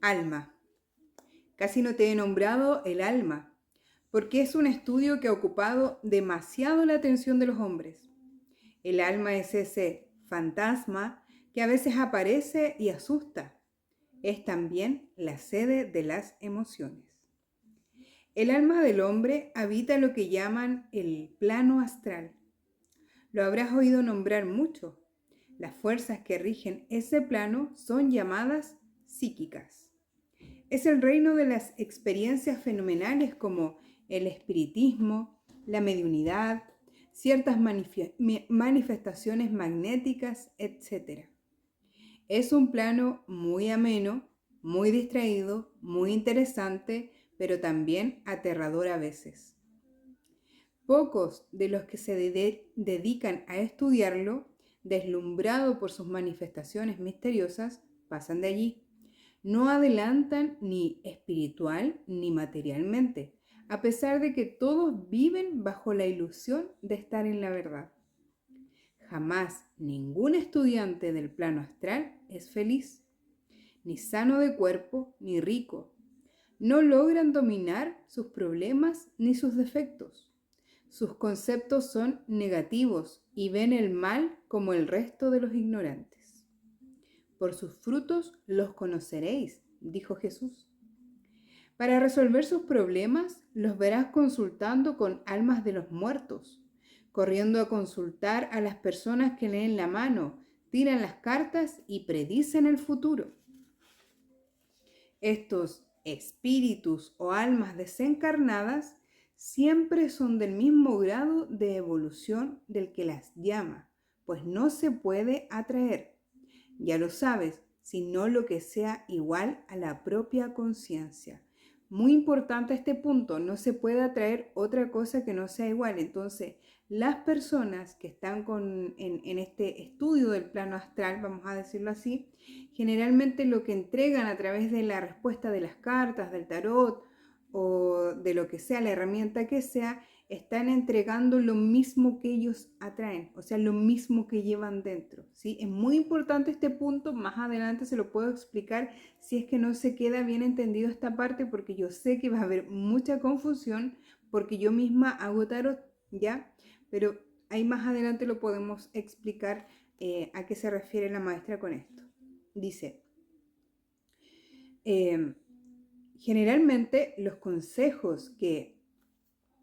Alma. Casi no te he nombrado el alma, porque es un estudio que ha ocupado demasiado la atención de los hombres. El alma es ese fantasma que a veces aparece y asusta. Es también la sede de las emociones. El alma del hombre habita lo que llaman el plano astral. Lo habrás oído nombrar mucho. Las fuerzas que rigen ese plano son llamadas psíquicas. Es el reino de las experiencias fenomenales como el espiritismo, la mediunidad, ciertas manifestaciones magnéticas, etc. Es un plano muy ameno, muy distraído, muy interesante, pero también aterrador a veces. Pocos de los que se dedican a estudiarlo, deslumbrado por sus manifestaciones misteriosas, pasan de allí. No adelantan ni espiritual ni materialmente, a pesar de que todos viven bajo la ilusión de estar en la verdad. Jamás ningún estudiante del plano astral es feliz, ni sano de cuerpo, ni rico. No logran dominar sus problemas ni sus defectos. Sus conceptos son negativos y ven el mal como el resto de los ignorantes. Por sus frutos los conoceréis, dijo Jesús. Para resolver sus problemas, los verás consultando con almas de los muertos, corriendo a consultar a las personas que leen la mano, tiran las cartas y predicen el futuro. Estos espíritus o almas desencarnadas siempre son del mismo grado de evolución del que las llama, pues no se puede atraer. Ya lo sabes, sino lo que sea igual a la propia conciencia. Muy importante este punto, no se puede atraer otra cosa que no sea igual. Entonces, las personas que están en este estudio del plano astral, vamos a decirlo así, generalmente lo que entregan a través de la respuesta de las cartas, del tarot o de lo que sea, la herramienta que sea, están entregando lo mismo que ellos atraen, o sea, lo mismo que llevan dentro, ¿sí? Es muy importante este punto, más adelante se lo puedo explicar si es que no se queda bien entendido esta parte, porque yo sé que va a haber mucha confusión, porque yo misma hago tarot, ¿ya? Pero ahí más adelante lo podemos explicar a qué se refiere la maestra con esto. Dice, generalmente los consejos que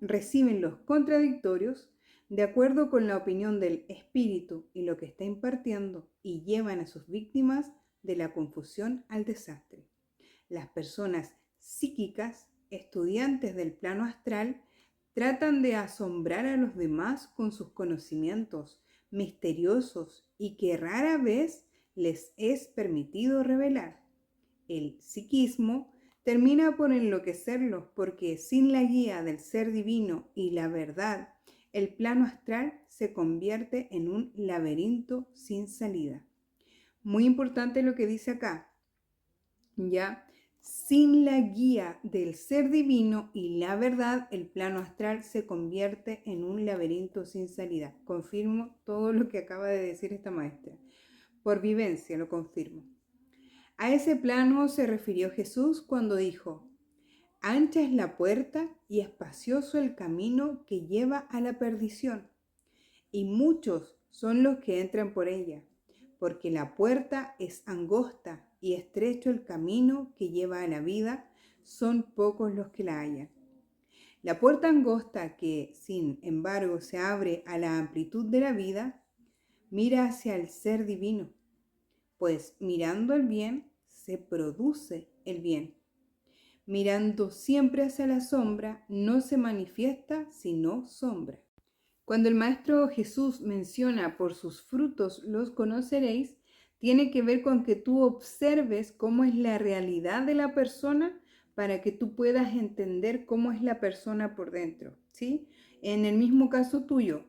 reciben los contradictorios de acuerdo con la opinión del espíritu y lo que está impartiendo y llevan a sus víctimas de la confusión al desastre. Las personas psíquicas, estudiantes del plano astral, tratan de asombrar a los demás con sus conocimientos misteriosos y que rara vez les es permitido revelar. El psiquismo termina por enloquecerlos porque sin la guía del ser divino y la verdad, el plano astral se convierte en un laberinto sin salida. Muy importante lo que dice acá, ¿ya? Sin la guía del ser divino y la verdad, el plano astral se convierte en un laberinto sin salida. Confirmo todo lo que acaba de decir esta maestra. Por vivencia lo confirmo. A ese plano se refirió Jesús cuando dijo, ancha es la puerta y espacioso el camino que lleva a la perdición, y muchos son los que entran por ella, porque la puerta es angosta y estrecho el camino que lleva a la vida, son pocos los que la hallan. La puerta angosta que, sin embargo, se abre a la amplitud de la vida, mira hacia el ser divino, pues mirando el bien se produce el bien. Mirando siempre hacia la sombra, no se manifiesta sino sombra. Cuando el Maestro Jesús menciona por sus frutos los conoceréis, tiene que ver con que tú observes cómo es la realidad de la persona para que tú puedas entender cómo es la persona por dentro, ¿sí? En el mismo caso tuyo,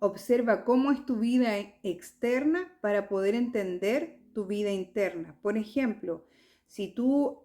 observa cómo es tu vida externa para poder entender tu vida interna. Por ejemplo, si tú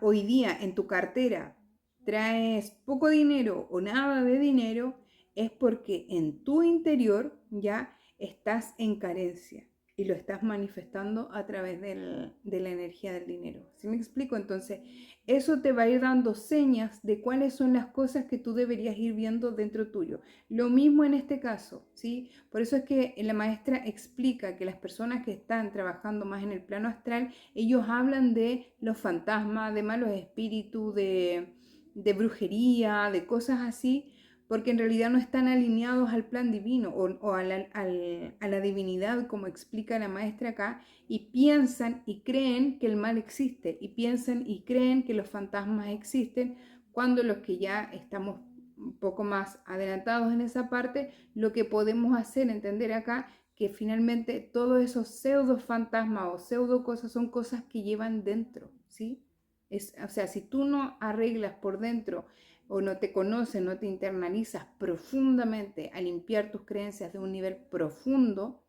hoy día en tu cartera traes poco dinero o nada de dinero, es porque en tu interior ya estás en carencia. y lo estás manifestando a través de la energía del dinero. ¿Sí me explico? Entonces, eso te va a ir dando señas de cuáles son las cosas que tú deberías ir viendo dentro tuyo. Lo mismo en este caso, ¿sí? Por eso es que la maestra explica que las personas que están trabajando más en el plano astral, ellos hablan de los fantasmas, de malos espíritus, de brujería, de cosas así, porque en realidad no están alineados al plan divino o a la divinidad, como explica la maestra acá, y piensan y creen que el mal existe, y piensan y creen que los fantasmas existen, cuando los que ya estamos un poco más adelantados en esa parte, lo que podemos hacer, entender acá, que finalmente todos esos pseudo fantasmas o pseudo cosas son cosas que llevan dentro, ¿sí? O sea, si tú no arreglas por dentro o no te conoces, no te internalizas profundamente a limpiar tus creencias de un nivel profundo,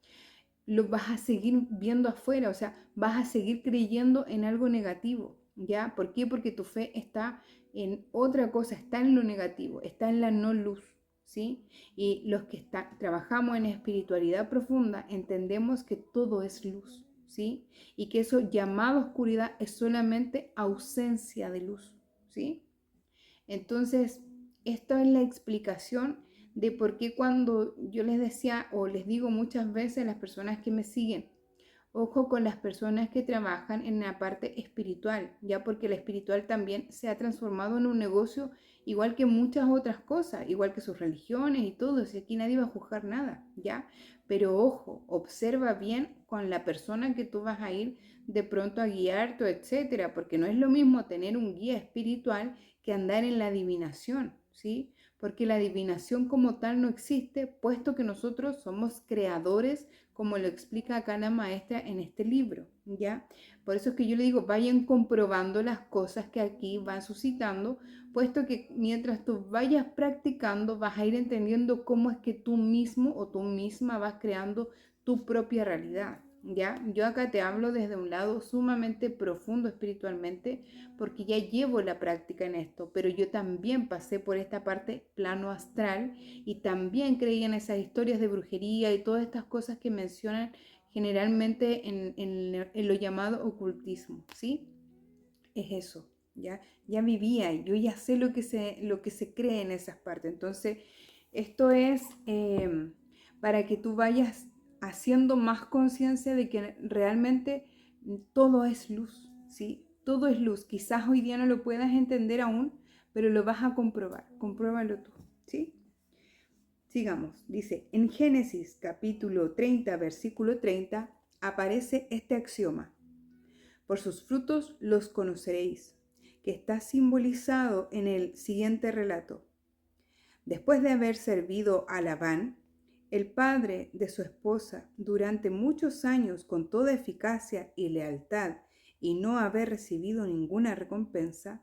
lo vas a seguir viendo afuera, o sea, vas a seguir creyendo en algo negativo, ¿ya? ¿Por qué? Porque tu fe está en otra cosa, está en lo negativo, está en la no luz, ¿sí? Y los que trabajamos en espiritualidad profunda entendemos que todo es luz, ¿sí? Y que eso llamado oscuridad es solamente ausencia de luz, ¿sí? Entonces, esto es la explicación de por qué cuando yo les decía o les digo muchas veces a las personas que me siguen, ojo con las personas que trabajan en la parte espiritual, ya porque la espiritual también se ha transformado en un negocio igual que muchas otras cosas, igual que sus religiones y todo, si aquí nadie va a juzgar nada, ya, pero ojo, observa bien con la persona que tú vas a ir de pronto a guiarte, etcétera, porque no es lo mismo tener un guía espiritual que andar en la adivinación, ¿sí? Porque la adivinación como tal no existe, puesto que nosotros somos creadores, como lo explica acá la maestra en este libro, ¿ya? Por eso es que yo le digo, vayan comprobando las cosas que aquí van suscitando, puesto que mientras tú vayas practicando, vas a ir entendiendo cómo es que tú mismo o tú misma vas creando tu propia realidad, ¿ya? Yo acá te hablo desde un lado sumamente profundo espiritualmente, porque ya llevo la práctica en esto, pero yo también pasé por esta parte plano astral y también creí en esas historias de brujería y todas estas cosas que mencionan generalmente en lo llamado ocultismo, ¿sí? Es eso, ¿ya? Ya vivía, yo ya sé lo que se cree en esas partes. Entonces, esto es para que tú vayas haciendo más conciencia de que realmente todo es luz, ¿sí? Todo es luz. Quizás hoy día no lo puedas entender aún, pero lo vas a comprobar. Compruébalo tú, ¿sí? Sigamos. Dice, en Génesis capítulo 30, versículo 30, aparece este axioma. Por sus frutos los conoceréis, que está simbolizado en el siguiente relato. Después de haber servido a Labán, el padre de su esposa, durante muchos años con toda eficacia y lealtad y no haber recibido ninguna recompensa,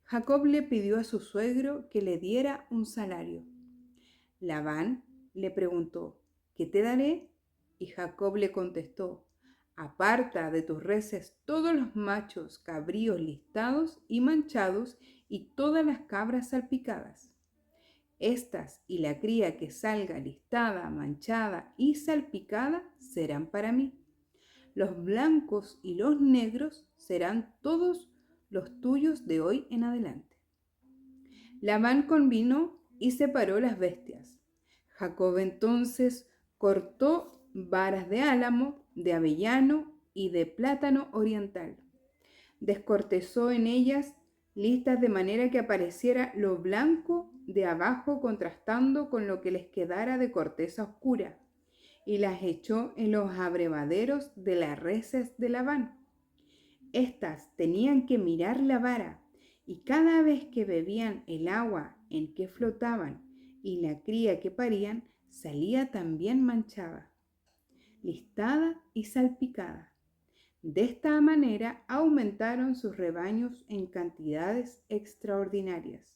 Jacob le pidió a su suegro que le diera un salario. Labán le preguntó, ¿qué te daré? Y Jacob le contestó, aparta de tus reses todos los machos cabríos listados y manchados y todas las cabras salpicadas. Estas y la cría que salga listada, manchada y salpicada serán para mí. Los blancos y los negros serán todos los tuyos de hoy en adelante. Labán convino y separó las bestias. Jacob entonces cortó varas de álamo, de avellano y de plátano oriental. Descortezó en ellas listas de manera que apareciera lo blanco de abajo contrastando con lo que les quedara de corteza oscura, y las echó en los abrevaderos de las reses de Labán. Estas tenían que mirar la vara, y cada vez que bebían el agua en que flotaban y la cría que parían, salía también manchada, listada y salpicada. De esta manera aumentaron sus rebaños en cantidades extraordinarias.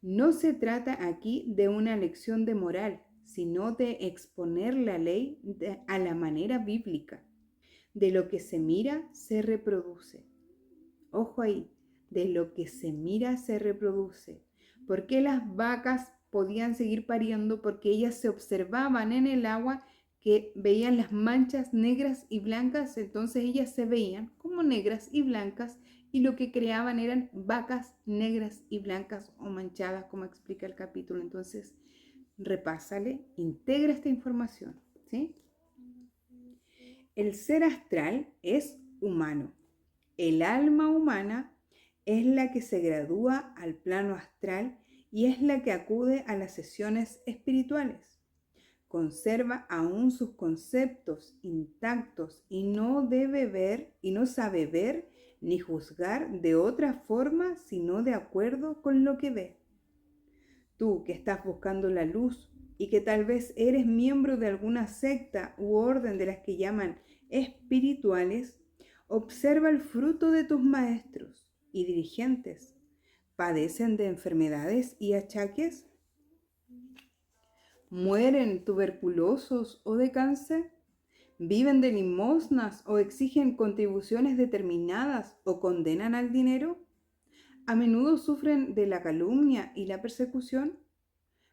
No se trata aquí de una lección de moral, sino de exponer la ley a la manera bíblica. De lo que se mira, se reproduce. Ojo ahí, de lo que se mira, se reproduce. ¿Por qué las vacas podían seguir pariendo? Porque ellas se observaban en el agua que veían las manchas negras y blancas, entonces ellas se veían como negras y blancas y lo que creaban eran vacas negras y blancas o manchadas, como explica el capítulo. Entonces, repásale, integra esta información, ¿sí? El ser astral es humano. El alma humana es la que se gradúa al plano astral y es la que acude a las sesiones espirituales. Conserva aún sus conceptos intactos y no debe ver y no sabe ver ni juzgar de otra forma sino de acuerdo con lo que ve. Tú que estás buscando la luz y que tal vez eres miembro de alguna secta u orden de las que llaman espirituales, observa el fruto de tus maestros y dirigentes. ¿Padecen de enfermedades y achaques? ¿Mueren tuberculosos o de cáncer? ¿Viven de limosnas o exigen contribuciones determinadas o condenan al dinero? ¿A menudo sufren de la calumnia y la persecución?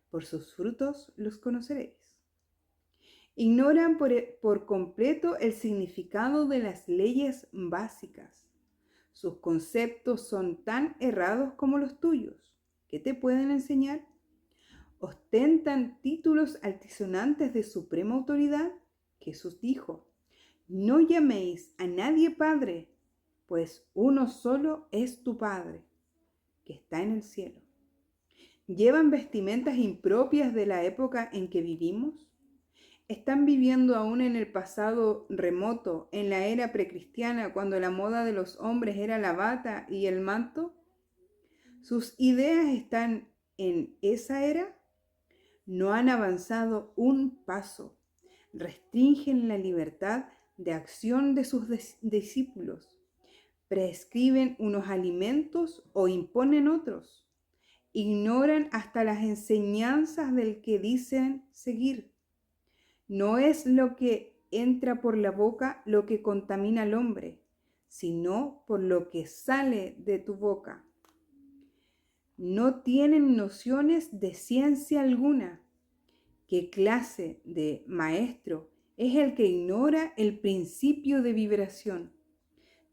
Por sus frutos los conoceréis. Ignoran por completo el significado de las leyes básicas. Sus conceptos son tan errados como los tuyos. ¿Qué te pueden enseñar? Ostentan títulos altisonantes de suprema autoridad. Jesús dijo: no llaméis a nadie Padre, pues uno solo es tu Padre, que está en el cielo. ¿Llevan vestimentas impropias de la época en que vivimos? ¿Están viviendo aún en el pasado remoto, en la era precristiana, cuando la moda de los hombres era la bata y el manto? ¿Sus ideas están en esa era? No han avanzado un paso. Restringen la libertad de acción de sus discípulos. Prescriben unos alimentos o imponen otros. Ignoran hasta las enseñanzas del que dicen seguir. No es lo que entra por la boca lo que contamina al hombre, sino por lo que sale de tu boca. No tienen nociones de ciencia alguna. ¿Qué clase de maestro es el que ignora el principio de vibración?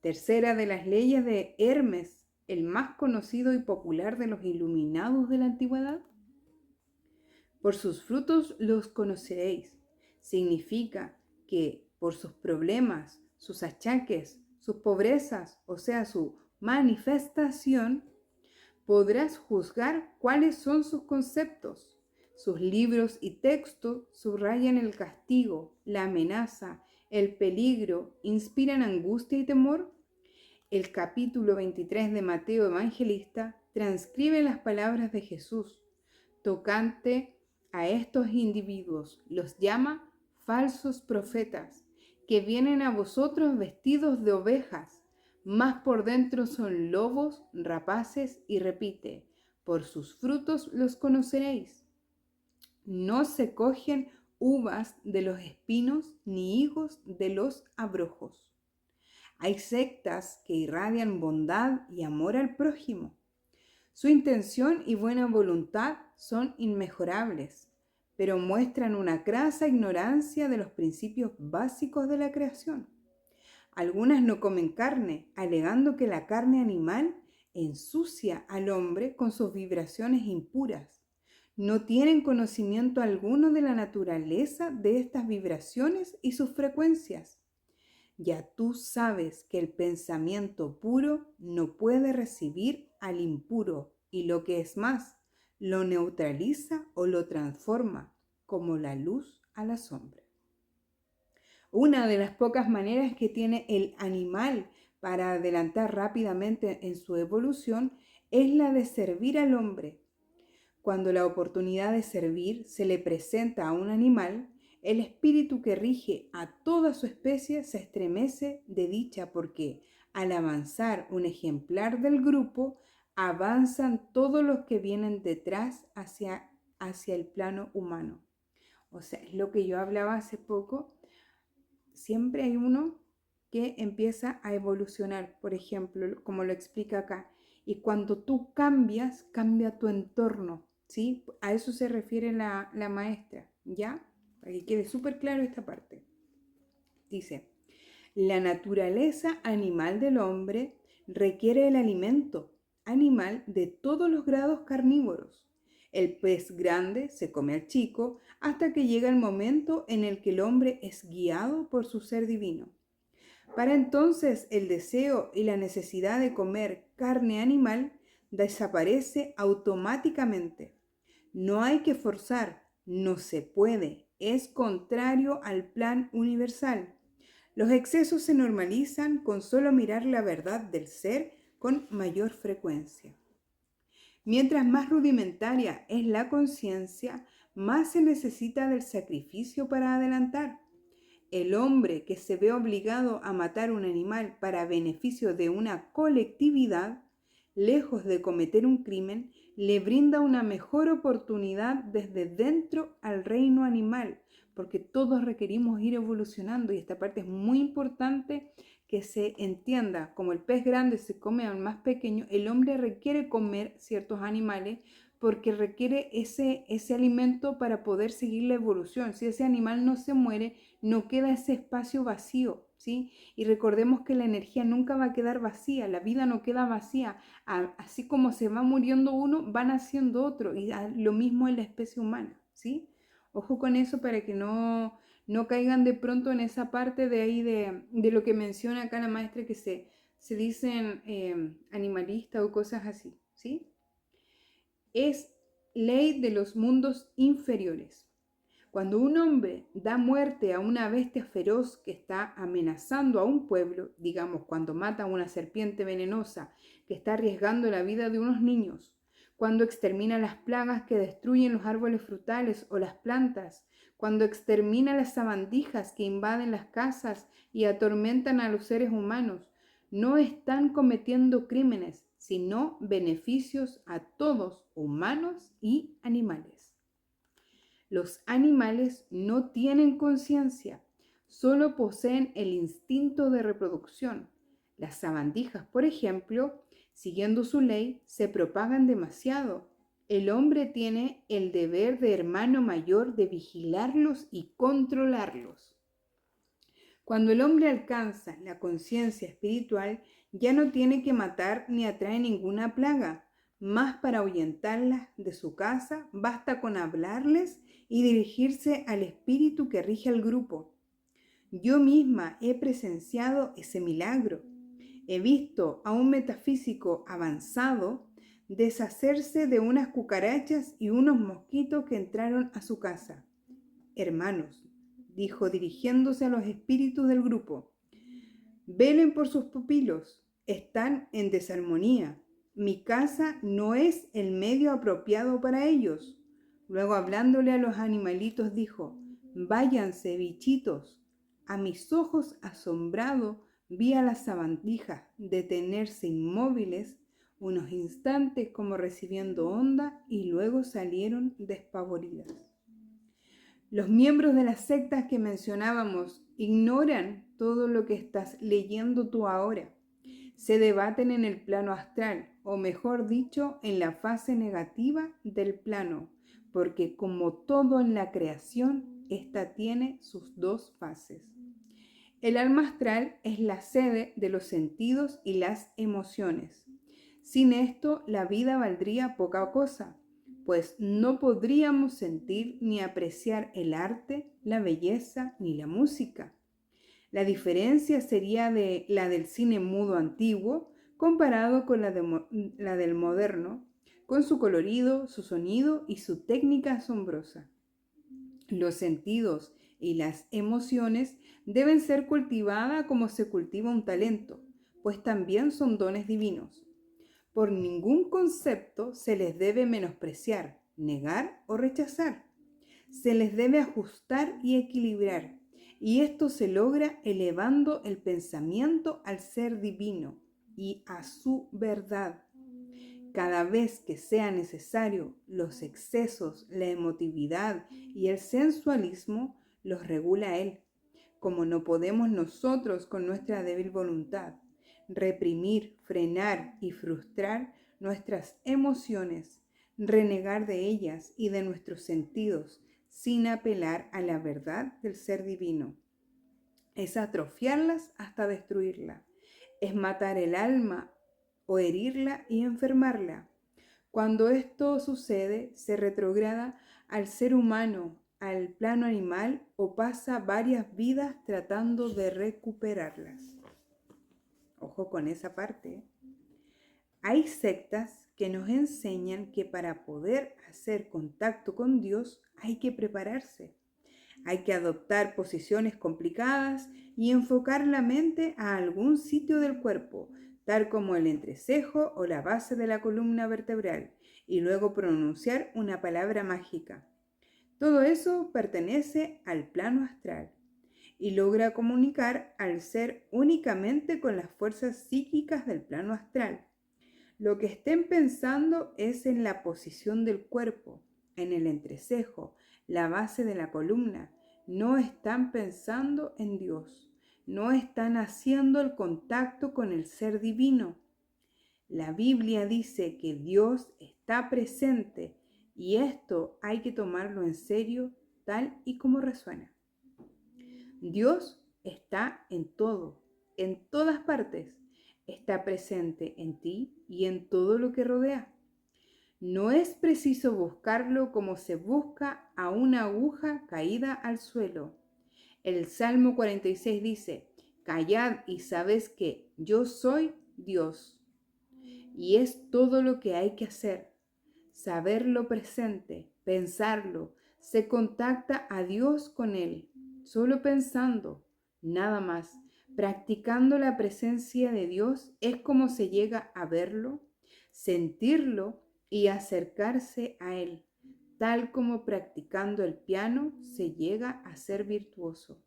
Tercera de las leyes de Hermes, el más conocido y popular de los iluminados de la antigüedad. Por sus frutos los conoceréis. Significa que por sus problemas, sus achaques, sus pobrezas, o sea, su manifestación, podrás juzgar cuáles son sus conceptos. Sus libros y textos subrayan el castigo, la amenaza, el peligro, inspiran angustia y temor. El capítulo 23 de Mateo Evangelista transcribe las palabras de Jesús tocante a estos individuos. Los llama falsos profetas, que vienen a vosotros vestidos de ovejas, mas por dentro son lobos rapaces, y repite: por sus frutos los conoceréis. No se cogen uvas de los espinos, ni higos de los abrojos. Hay sectas que irradian bondad y amor al prójimo. Su intención y buena voluntad son inmejorables, pero muestran una crasa ignorancia de los principios básicos de la creación. Algunas no comen carne, alegando que la carne animal ensucia al hombre con sus vibraciones impuras. No tienen conocimiento alguno de la naturaleza de estas vibraciones y sus frecuencias. Ya tú sabes que el pensamiento puro no puede recibir al impuro y, lo que es más, lo neutraliza o lo transforma, como la luz a la sombra. Una de las pocas maneras que tiene el animal para adelantar rápidamente en su evolución es la de servir al hombre. Cuando la oportunidad de servir se le presenta a un animal, el espíritu que rige a toda su especie se estremece de dicha, porque al avanzar un ejemplar del grupo, avanzan todos los que vienen detrás hacia el plano humano. O sea, es lo que yo hablaba hace poco. Siempre hay uno que empieza a evolucionar, por ejemplo, como lo explica acá. Y cuando tú cambias, cambia tu entorno, ¿sí? A eso se refiere la maestra, ¿ya? para que quede súper claro esta parte. Dice, la naturaleza animal del hombre requiere el alimento animal de todos los grados carnívoros. El pez grande se come al chico hasta que llega el momento en el que el hombre es guiado por su ser divino. Para entonces el deseo y la necesidad de comer carne animal desaparece automáticamente. No hay que forzar, no se puede, es contrario al plan universal. Los excesos se normalizan con solo mirar la verdad del ser con mayor frecuencia. Mientras más rudimentaria es la conciencia, más se necesita del sacrificio para adelantar. El hombre que se ve obligado a matar un animal para beneficio de una colectividad, lejos de cometer un crimen, le brinda una mejor oportunidad desde dentro al reino animal, porque todos requerimos ir evolucionando y esta parte es muy importante que se entienda. Como el pez grande se come al más pequeño, el hombre requiere comer ciertos animales porque requiere ese alimento para poder seguir la evolución. Si ese animal no se muere, no queda ese espacio vacío, ¿sí? Y recordemos que la energía nunca va a quedar vacía, la vida no queda vacía. Así como se va muriendo uno, va naciendo otro, y lo mismo en la especie humana, ¿sí? Ojo con eso para que no caigan de pronto en esa parte de ahí de lo que menciona acá la maestra, que se dicen animalistas o cosas así, ¿sí? Es ley de los mundos inferiores. Cuando un hombre da muerte a una bestia feroz que está amenazando a un pueblo, digamos cuando mata a una serpiente venenosa que está arriesgando la vida de unos niños, cuando extermina las plagas que destruyen los árboles frutales o las plantas, cuando extermina las sabandijas que invaden las casas y atormentan a los seres humanos, no están cometiendo crímenes, sino beneficios a todos, humanos y animales. Los animales no tienen conciencia, solo poseen el instinto de reproducción. Las sabandijas, por ejemplo, siguiendo su ley, se propagan demasiado. El hombre tiene el deber de hermano mayor de vigilarlos y controlarlos. Cuando el hombre alcanza la conciencia espiritual, ya no tiene que matar ni atrae ninguna plaga. Más para ahuyentarlas de su casa, basta con hablarles y dirigirse al espíritu que rige al grupo. Yo misma he presenciado ese milagro. He visto a un metafísico avanzado deshacerse de unas cucarachas y unos mosquitos que entraron a su casa. Hermanos, dijo dirigiéndose a los espíritus del grupo, velen por sus pupilos, están en desarmonía. Mi casa no es el medio apropiado para ellos. Luego, hablándole a los animalitos, dijo, váyanse, bichitos. A mis ojos asombrado vi a las sabandijas detenerse inmóviles unos instantes como recibiendo onda y luego salieron despavoridas. Los miembros de las sectas que mencionábamos ignoran todo lo que estás leyendo tú ahora. Se debaten en el plano astral, o mejor dicho, en la fase negativa del plano, porque como todo en la creación, esta tiene sus dos fases. El alma astral es la sede de los sentidos y las emociones. Sin esto, la vida valdría poca cosa, pues no podríamos sentir ni apreciar el arte, la belleza ni la música. La diferencia sería de la del cine mudo antiguo comparado con la del moderno, con su colorido, su sonido y su técnica asombrosa. Los sentidos y las emociones deben ser cultivadas como se cultiva un talento, pues también son dones divinos. Por ningún concepto se les debe menospreciar, negar o rechazar. Se les debe ajustar y equilibrar, y esto se logra elevando el pensamiento al ser divino y a su verdad. Cada vez que sea necesario, los excesos, la emotividad y el sensualismo los regula Él, como no podemos nosotros con nuestra débil voluntad reprimir, frenar y frustrar nuestras emociones, renegar de ellas y de nuestros sentidos, sin apelar a la verdad del ser divino. Es atrofiarlas hasta destruirla. Es matar el alma o herirla y enfermarla. Cuando esto sucede, se retrograda al ser humano, al plano animal o pasa varias vidas tratando de recuperarlas. Ojo con esa parte. Hay sectas que nos enseñan que para poder hacer contacto con Dios hay que prepararse. Hay que adoptar posiciones complicadas y enfocar la mente a algún sitio del cuerpo, tal como el entrecejo o la base de la columna vertebral, y luego pronunciar una palabra mágica. Todo eso pertenece al plano astral y logra comunicar al ser únicamente con las fuerzas psíquicas del plano astral. Lo que estén pensando es en la posición del cuerpo, en el entrecejo, la base de la columna. No están pensando en Dios. No están haciendo el contacto con el ser divino. La Biblia dice que Dios está presente y esto hay que tomarlo en serio tal y como resuena. Dios está en todo, en todas partes. Está presente en ti y en todo lo que rodea. No es preciso buscarlo como se busca a una aguja caída al suelo. El Salmo 46 dice: callad y sabed que yo soy Dios. Y es todo lo que hay que hacer. Saberlo presente, pensarlo, se contacta a Dios con Él, solo pensando, nada más. Practicando la presencia de Dios es como se llega a verlo, sentirlo y acercarse a Él, tal como practicando el piano se llega a ser virtuoso.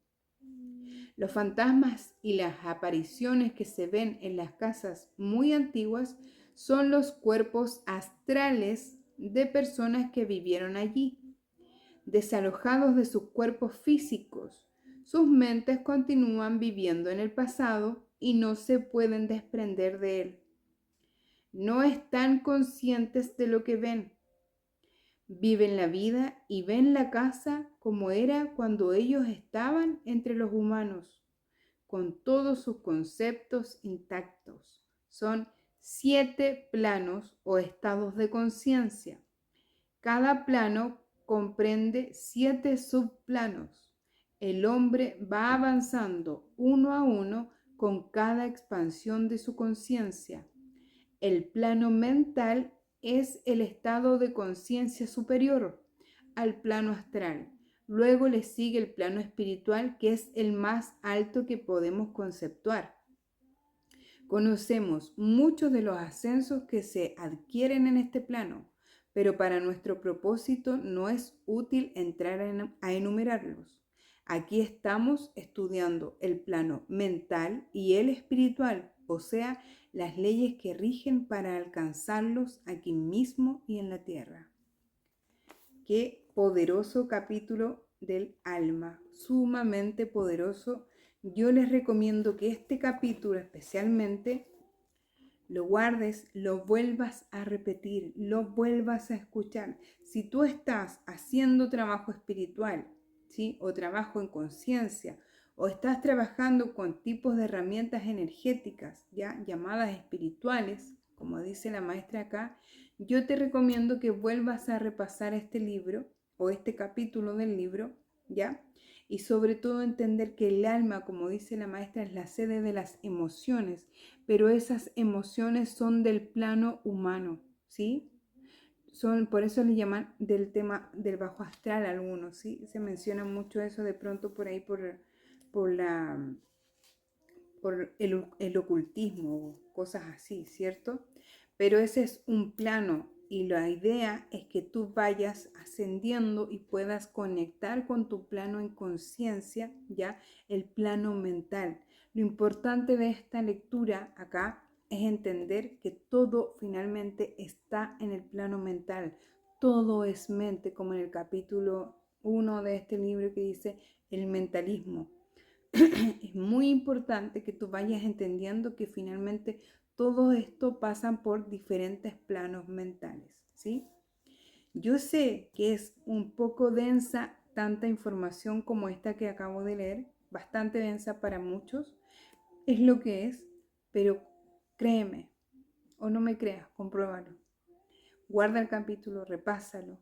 Los fantasmas y las apariciones que se ven en las casas muy antiguas son los cuerpos astrales de personas que vivieron allí. Desalojados de sus cuerpos físicos, sus mentes continúan viviendo en el pasado y no se pueden desprender de él. No están conscientes de lo que ven. Viven la vida y ven la casa como era cuando ellos estaban entre los humanos, con todos sus conceptos intactos. Son 7 planos o estados de conciencia. Cada plano comprende 7 subplanos. El hombre va avanzando uno a uno con cada expansión de su conciencia. El plano mental es el estado de conciencia superior al plano astral. Luego le sigue el plano espiritual, que es el más alto que podemos conceptuar. Conocemos muchos de los ascensos que se adquieren en este plano, pero para nuestro propósito no es útil entrar a enumerarlos. Aquí estamos estudiando el plano mental y el espiritual, o sea, las leyes que rigen para alcanzarlos aquí mismo y en la tierra. Qué poderoso capítulo del alma, sumamente poderoso. Yo les recomiendo que este capítulo especialmente lo guardes, lo vuelvas a repetir, lo vuelvas a escuchar. Si tú estás haciendo trabajo espiritual, ¿sí? O trabajo en conciencia, o estás trabajando con tipos de herramientas energéticas, ya llamadas espirituales, como dice la maestra acá, yo te recomiendo que vuelvas a repasar este libro o este capítulo del libro, ¿ya? Y sobre todo entender que el alma, como dice la maestra, es la sede de las emociones, pero esas emociones son del plano humano, ¿sí? Por eso le llaman del tema del bajo astral a algunos, ¿sí? Se menciona mucho eso de pronto por ahí por el ocultismo, cosas así, ¿cierto? Pero ese es un plano y la idea es que tú vayas ascendiendo y puedas conectar con tu plano en conciencia, ya el plano mental. Lo importante de esta lectura acá es entender que todo finalmente está en el plano mental. Todo es mente, como en el capítulo 1 de este libro que dice el mentalismo. Es muy importante que tú vayas entendiendo que finalmente todo esto pasa por diferentes planos mentales, ¿sí? Yo sé que es un poco densa tanta información como esta que acabo de leer, bastante densa para muchos, es lo que es, pero créeme, o no me creas, compruébalo. Guarda el capítulo, repásalo,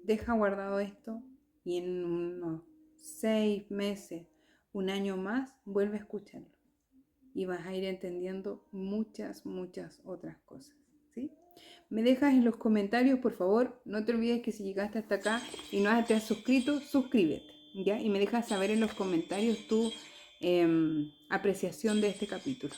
deja guardado esto y en unos 6 meses, un año más, vuelve a escucharlo. Y vas a ir entendiendo muchas otras cosas, ¿sí? Me dejas en los comentarios, por favor. No te olvides que si llegaste hasta acá y no te has suscrito, suscríbete, ¿ya? Y me dejas saber en los comentarios tu apreciación de este capítulo.